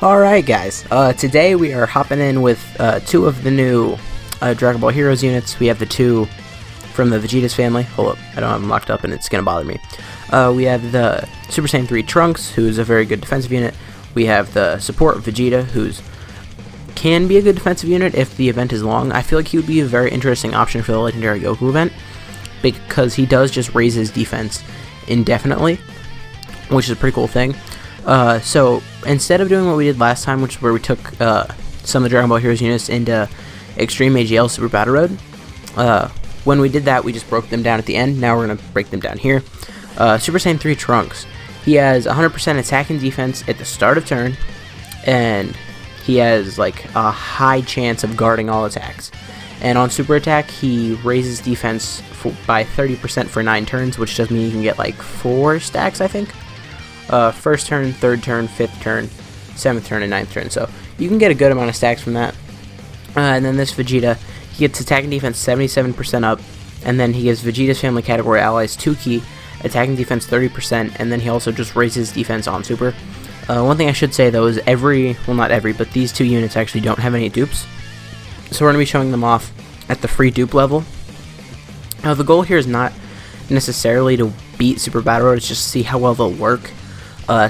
Alright guys, today we are hopping in with two of the new Dragon Ball Heroes units. We have the two from the Vegeta's family. Hold up, I don't have them locked up and it's going to bother me. We have the Super Saiyan 3 Trunks, who's a very good defensive unit. We have the support Vegeta, who's can be a good defensive unit if the event is long. I feel like he would be a very interesting option for the Legendary Goku event, because he does just raise his defense indefinitely, which is a pretty cool thing. So instead of doing what we did last time, which is where we took some of the Dragon Ball Heroes units into Extreme AGL Super Battle Road, when we did that, we just broke them down at the end. Now we're going to break them down here. Super Saiyan 3 Trunks. He has 100% attack and defense at the start of turn, and he has like a high chance of guarding all attacks. And on Super Attack, he raises defense by 30% for 9 turns, which does mean you can get like 4 stacks, I think. First turn, third turn, fifth turn, 7th turn, and 9th turn. So you can get a good amount of stacks from that. And then this Vegeta, he gets attack and defense 77% up, and then he gives Vegeta's family category allies 2 key, attack and defense 30%, and then he also just raises defense on Super. One thing I should say though is not every, but these two units actually don't have any dupes. So we're going to be showing them off at the free dupe level. Now the goal here is not necessarily to beat Super Battle Road, it's just to see how well they'll work.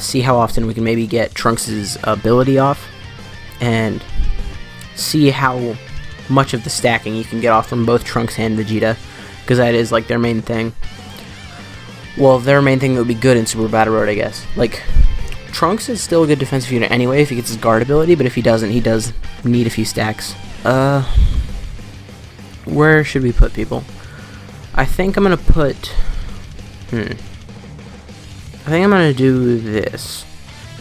See how often we can maybe get Trunks' ability off, and see how much of the stacking you can get off from both Trunks and Vegeta, because that is like their main thing. Well, their main thing that would be good in Super Battle Road, I guess. Like, Trunks is still a good defensive unit anyway if he gets his guard ability, but if he doesn't, he does need a few stacks. Where should we put people? I think I'm gonna put... I think I'm gonna do this,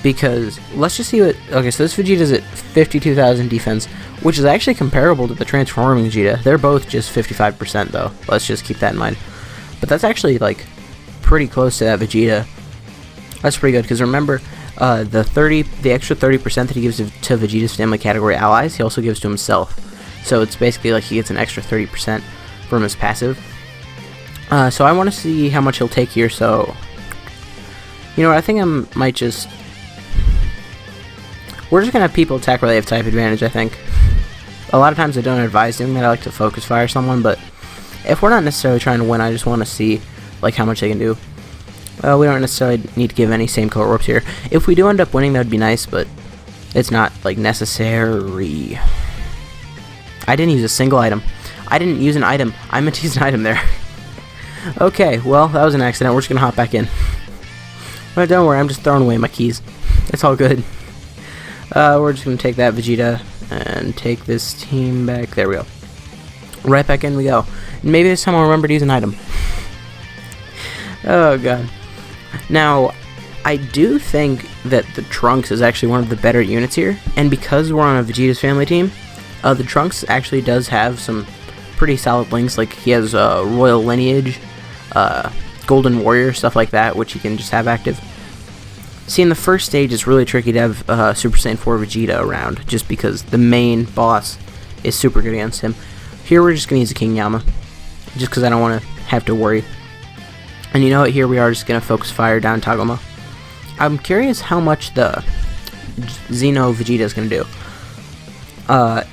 because let's just see what... Okay, so this Vegeta's at 52,000 defense, which is actually comparable to the Transforming Vegeta. They're both just 55% though. Let's just keep that in mind. But that's actually like pretty close to that Vegeta. That's pretty good, because remember, the extra 30% that he gives to Vegeta's family category allies, he also gives to himself. So it's basically like he gets an extra 30% from his passive. So I want to see how much he'll take here, so... You know what, I think I might just... We're just going to have people attack where they have type advantage, I think. A lot of times I don't advise doing that, I like to focus fire someone, but if we're not necessarily trying to win, I just want to see like how much they can do. We don't necessarily need to give any same color ropes here. If we do end up winning, that would be nice, but it's not like necessary. I didn't use a single item. I didn't use an item. I meant to use an item there. Okay, well, that was an accident. We're just going to hop back in. But don't worry, I'm just throwing away my keys. It's all good. We're just going to take that Vegeta and take this team back. There we go. Right back in we go. Maybe this time I'll remember to use an item. Oh, God. Now, I do think that the Trunks is actually one of the better units here. And because we're on a Vegeta's family team, the Trunks actually does have some pretty solid links. Like, he has Royal Lineage, Golden Warrior, stuff like that, which you can just have active. See, in the first stage, it's really tricky to have Super Saiyan 4 Vegeta around, just because the main boss is super good against him. Here, we're just going to use the King Yama, just because I don't want to have to worry. And you know what, here we are just going to focus fire down Tagoma. I'm curious how much the Xeno Vegeta is going to do.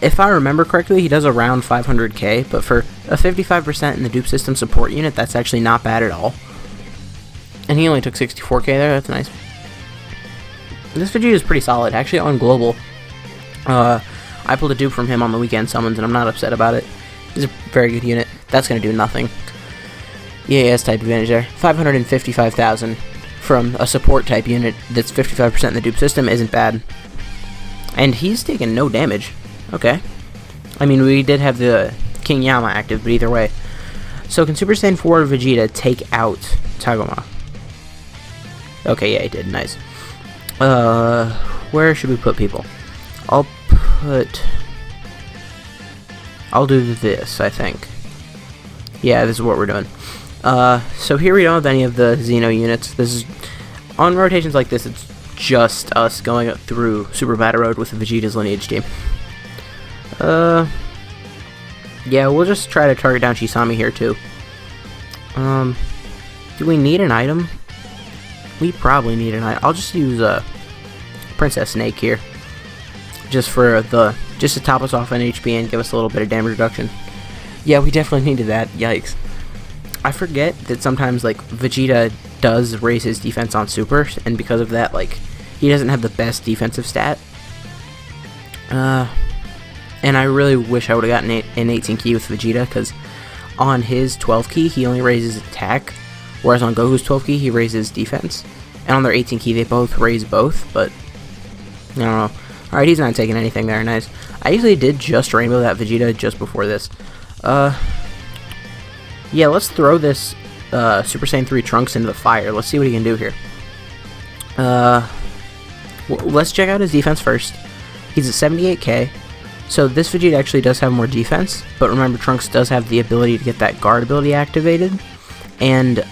If I remember correctly, he does around 500k, but for a 55% in the dupe system support unit, that's actually not bad at all. And he only took 64k there, that's nice. This Vegeta is pretty solid, actually on global. I pulled a dupe from him on the weekend summons, and I'm not upset about it. He's a very good unit. That's going to do nothing. EAS type advantage there. 555,000 from a support type unit that's 55% in the dupe system isn't bad. And he's taken no damage. Okay. I mean, we did have the King Yama active, but either way. So can Super Saiyan 4 Vegeta take out Tagoma? Okay, yeah, he did. Nice. Where should we put people? I'll do this, I think. Yeah, this is what we're doing. So here we don't have any of the Xeno units. This is, on rotations like this, it's just us going up through Super Battle Road with the Vegeta's Lineage team. Yeah, we'll just try to target down Chisame here too. Do we need an item? We probably need an item. I'll just use Princess Snake here. just to top us off on HP and give us a little bit of damage reduction. Yeah, we definitely needed that. Yikes. I forget that sometimes, like, Vegeta does raise his defense on Super, and because of that, like, he doesn't have the best defensive stat. And I really wish I would have gotten an 18 key with Vegeta, because on his 12 key, he only raises attack, whereas on Goku's 12 key, he raises defense. And on their 18 key, they both raise both, but I don't know. Alright, he's not taking anything there, nice. I usually did just Rainbow that Vegeta just before this. Yeah, let's throw this Super Saiyan 3 Trunks into the fire. Let's see what he can do here. Let's check out his defense first. He's at 78k. So this Vegeta actually does have more defense, but remember Trunks does have the ability to get that guard ability activated, and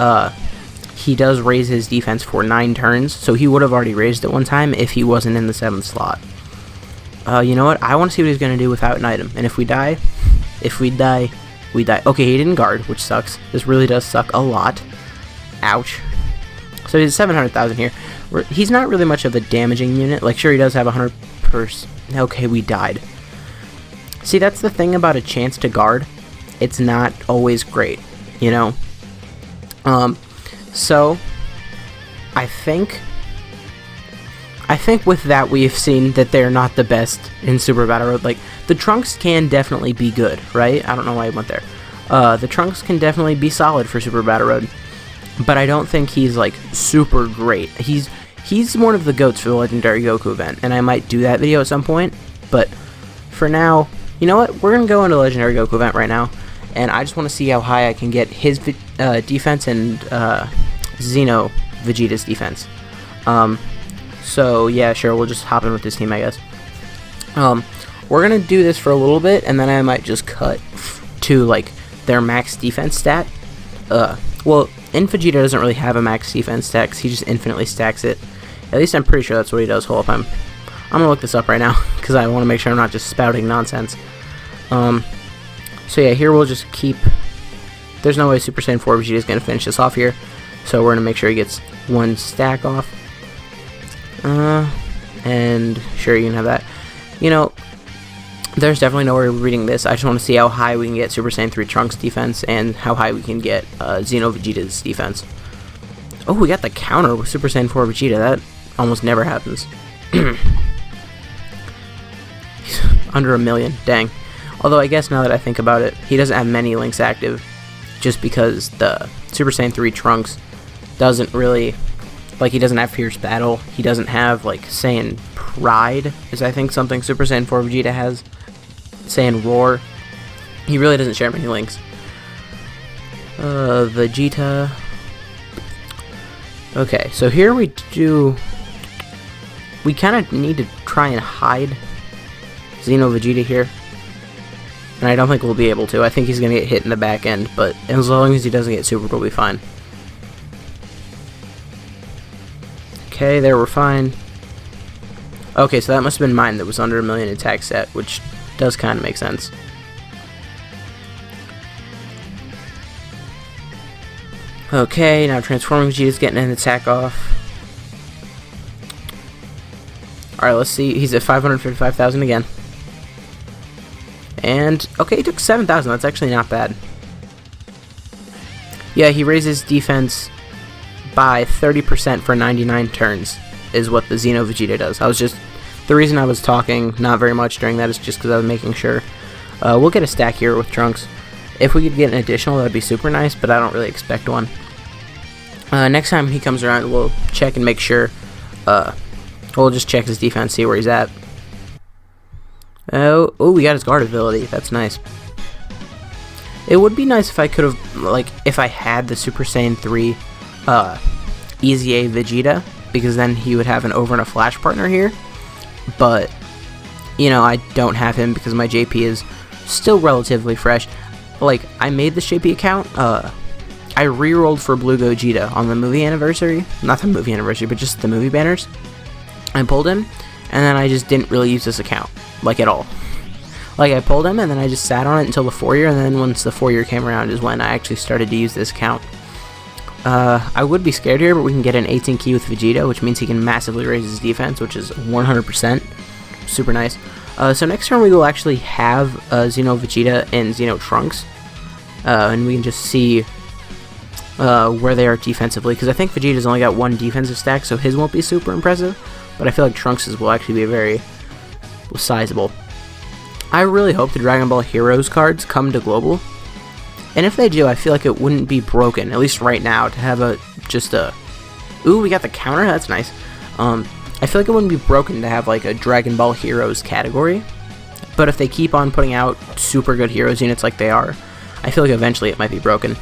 he does raise his defense for 9 turns, so he would have already raised it one time if he wasn't in the 7th slot. You know what? I want to see what he's going to do without an item, and if we die, we die. Okay, he didn't guard, which sucks. This really does suck a lot. Ouch. So he's 700,000 here. He's not really much of a damaging unit. Like, sure, he does have 100%. Okay, we died. See, that's the thing about a chance to guard. It's not always great, you know? So, I think with that we've seen that they're not the best in Super Battle Road. Like, the Trunks can definitely be good, right? I don't know why I went there. The Trunks can definitely be solid for Super Battle Road, but I don't think he's, like, super great. He's one of the GOATs for the Legendary Goku event, and I might do that video at some point, but for now, you know what? We're going to go into Legendary Goku event right now, and I just want to see how high I can get his defense and Xeno Vegeta's defense. So yeah, sure, we'll just hop in with this team, I guess. We're going to do this for a little bit, and then I might just cut to, like, their max defense stat. Well, Vegeta doesn't really have a max defense stat, 'cause he just infinitely stacks it. At least I'm pretty sure that's what he does. Hold up, I'm going to look this up right now, because I want to make sure I'm not just spouting nonsense. So yeah, here we'll just keep... There's no way Super Saiyan 4 Vegeta is going to finish this off here, so we're going to make sure he gets 1 stack off. And sure, you can have that. You know, there's definitely no way we're reading this. I just want to see how high we can get Super Saiyan 3 Trunks defense, and how high we can get Xeno Vegeta's defense. Oh, we got the counter with Super Saiyan 4 Vegeta. That almost never happens. Under 1 million, dang. Although I guess now that I think about it, he doesn't have many links active, just because the Super Saiyan 3 Trunks doesn't really, like, he doesn't have Fierce Battle, he doesn't have, like, Saiyan Pride, is I think something Super Saiyan 4 Vegeta has, Saiyan Roar. He really doesn't share many links. Vegeta. Okay, so here we kind of need to try and hide Xeno Vegeta here. And I don't think we'll be able to. I think he's going to get hit in the back end, but as long as he doesn't get supered, we'll be fine. Okay, there we're fine. Okay, so that must have been mine that was under 1 million attack set, which does kind of make sense. Okay, now Transforming Vegeta's getting an attack off. Alright, let's see. He's at 555,000 again. And, okay, he took 7,000. That's actually not bad. Yeah, he raises defense by 30% for 99 turns, is what the Xeno Vegeta does. The reason I was talking not very much during that is just because I was making sure. We'll get a stack here with Trunks. If we could get an additional, that would be super nice, but I don't really expect one. Next time he comes around, we'll check and make sure. We'll just check his defense, see where he's at. Oh, we got his guard ability. That's nice. It would be nice if I could have, like, if I had the Super Saiyan 3 Easy A Vegeta, because then he would have an Over and a Flash partner here. But, you know, I don't have him because my JP is still relatively fresh. Like, I made this JP account, I re-rolled for Blue Gogeta on the movie anniversary. Not the movie anniversary, but just the movie banners. I pulled him, and then I just didn't really use this account, like, at all. Like, I pulled him, and then I just sat on it until the 4-year, and then once the 4-year came around is when I actually started to use this account. I would be scared here, but we can get an 18 key with Vegeta, which means he can massively raise his defense, which is 100%. Super nice. So next turn we will actually have Xeno Vegeta and Xeno Trunks, and we can just see where they are defensively, because I think Vegeta's only got 1 defensive stack, so his won't be super impressive, but I feel like Trunks' will actually be very sizable. I really hope the Dragon Ball Heroes cards come to Global, and if they do, I feel like it wouldn't be broken, at least right now, to have ooh, we got the counter, that's nice. I feel like it wouldn't be broken to have like a Dragon Ball Heroes category, but if they keep on putting out super good Heroes units like they are, I feel like eventually it might be broken.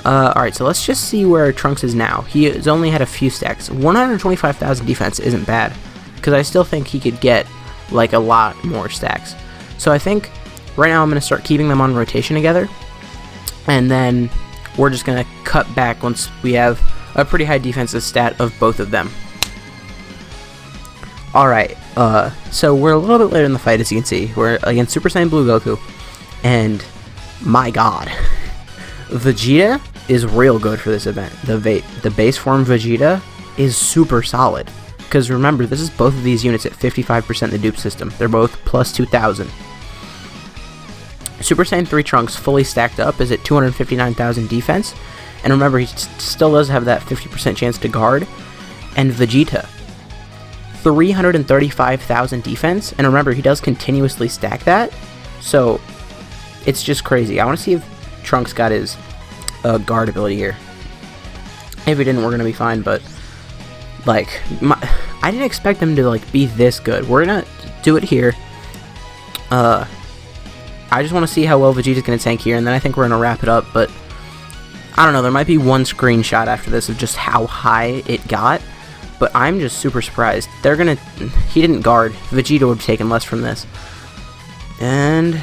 Alright, so let's just see where Trunks is now. He has only had a few stacks. 125,000 defense isn't bad, because I still think he could get like a lot more stacks. So I think right now I'm going to start keeping them on rotation together, and then we're just going to cut back once we have a pretty high defensive stat of both of them. Alright, so we're a little bit later in the fight, as you can see. We're against Super Saiyan Blue Goku, and my god, Vegeta is real good for this event. The base form Vegeta is super solid, because remember, this is both of these units at 55% in the dupe system. They're both plus 2,000. Super Saiyan 3 Trunks fully stacked up is at 259,000 defense, and remember, he still does have that 50% chance to guard. And Vegeta, 335,000 defense, and remember, he does continuously stack that, so it's just crazy. I want to see if Trunks got his guard ability here. If he didn't, we're gonna be fine, but like, I didn't expect them to like be this good. We're gonna do it here. I just want to see how well Vegeta's gonna tank here, and then I think we're gonna wrap it up, but I don't know, there might be one screenshot after this of just how high it got, but I'm just super surprised. He didn't guard. Vegeta would have taken less from this. And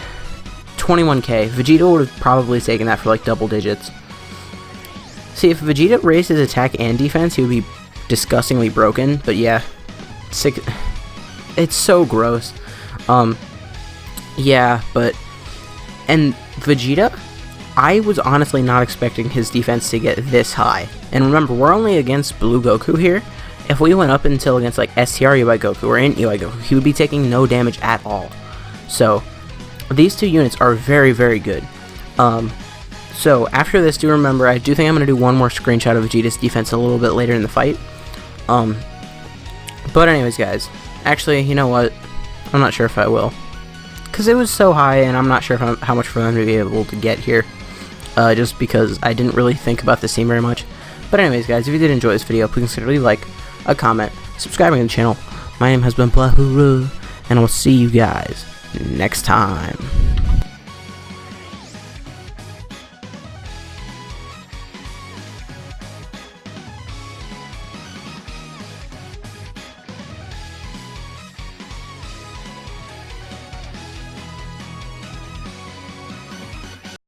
21k. Vegeta would have probably taken that for like double digits. See, if Vegeta raised his attack and defense, he would be disgustingly broken, but yeah. It's so gross. Yeah, and Vegeta, I was honestly not expecting his defense to get this high. And remember, we're only against Blue Goku here. If we went up until against like STR UI Goku or Int UI Goku, he would be taking no damage at all. So these two units are very, very good. So after this, do remember, I do think I'm going to do one more screenshot of Vegeta's defense a little bit later in the fight. But anyways, guys, actually, you know what? I'm not sure if I will, because it was so high, and I'm not sure how much for them to be able to get here. Just because I didn't really think about this team very much. But anyways, guys, if you did enjoy this video, please consider leaving a like, a comment, subscribing to the channel. My name has been Plahuru, and I'll see you guys next time.